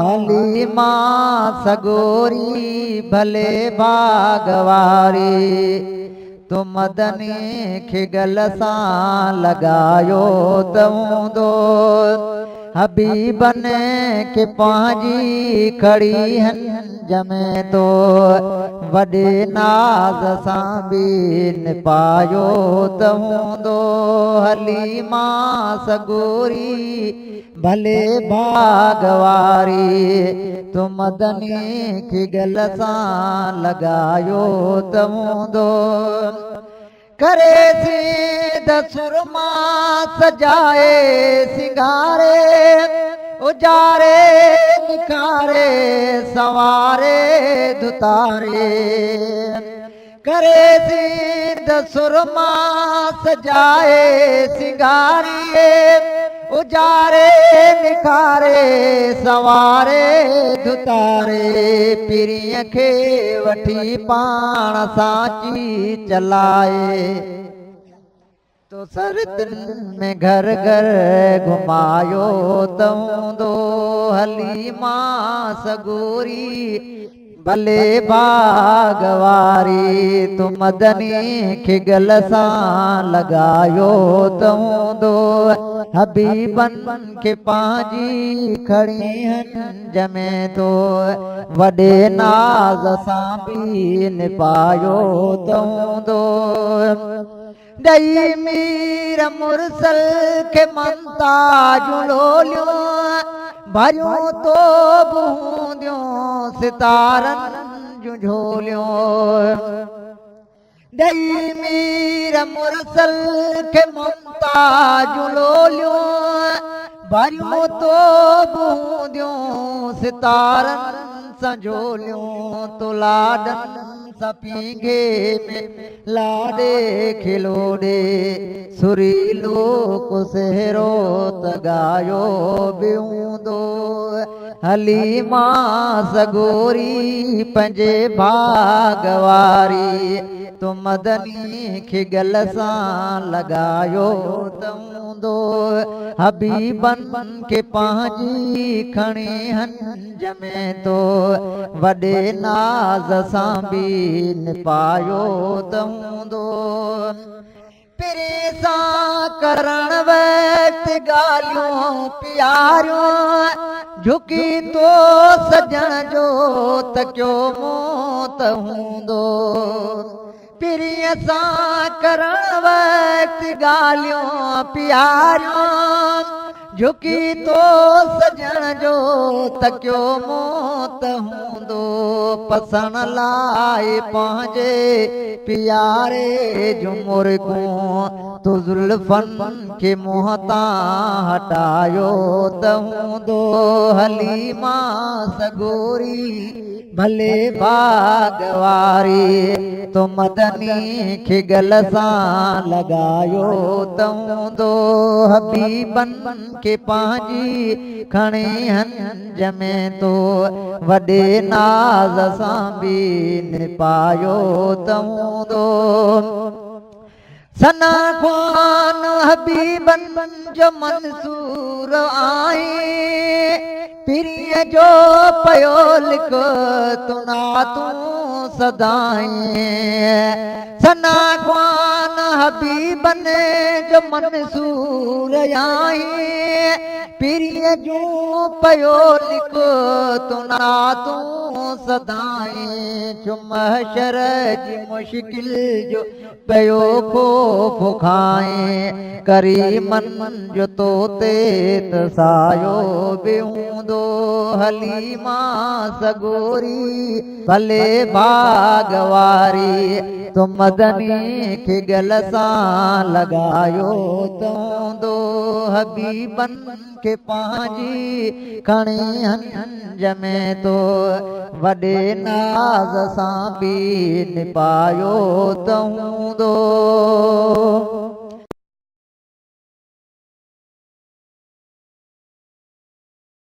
हलीमा सगोरी भले भागवारी तू मदनी खे गल सां लॻायो तूंदो हबीबन खे पंहिंजी खड़ी हंज में तो वॾे नाज़ सां बि निपायो तूंदो हलीमा सगोरी भले भागवारी तू मदनी खे गल सां लॻायो तूंदो करे सीध सुरमा सजाए सिंगारे उजारे निखारे सवारे दुतारे करे सीध सुरमा सजाए सिंगारिए उजारे निखारे सवारे दुतारे पीरीअ खे वठी पाण साची चलाए तो सरदिन में घर घर घुमायो तूंदो हलीमा सगोरी भले भागवारी तू मदनी खे गल सां लॻायो तूंदो हबीबन खे पंहिंजी खड़ी हंज में तो वॾे नाज़ सां बि निपायो तूंदो ॾई मीर मुरसल खे ममता जुलोलियूं भरियूं तो बूंदियूं सितारनि जूं झोलियूं ॾई मीर मुरसल खे ममता जुलोलियूं भरियूं तो बूंदियूं सितारनि सां झोलियूं तो लाॾनि सां पींघे में लाॾे खिलोॾे सुरीलो को सहरो त ॻायो बि हूंदो हलीमा सगोरी पंहिंजे भागवारी तू मदनी खे गल सां लॻायो तूंदो हबीबन खे पंहिंजी खणी हंज में तो वॾे नाज़ सां बि निपायो तूंदो पिरे सां करण वक़्त ॻाल्हियूं प्यारियूं झुकी तो सजण जो तकियो मौत हूंदो पिरीअ सां करण वक़्त ॻाल्हियूं प्यारियूं झुकी तो सजण जो तकियो मौत हूंदो पसण लाइ पंहिंजे प्यारे जूं मुर्गूं तू ज़ुल्फ़नि खे मुंहं तां हटायो त हूंदो हलीमा सगोरी भले भागवारी तू मदनी खे गल सां लॻायो त हूंदो हबीबन खे पंहिंजी खणी हंज में तो वॾे नाज़ सां बि निपायो त हूंदो सना ख़्वान हबीबन जो मंसूर आई पीरीअ जो पयो लिख तुना तूं सदाई सना ख़्वान हबीबन जो मंसूर आई पीरीअ जो पयो लिख तुना तूं सदाई जो महशर जी मुश्किल जो पयो ख़ौफ़ खाए करीमन जो तो ते तसायो बि हूंदो हलीमा सगोरी भले भागवारी तू मदनी खे गल सां लॻायो तूंदो हबीबन खे पंहिंजी खणी हंज में तो वॾे नाज़ सां बि निपायो तूंदो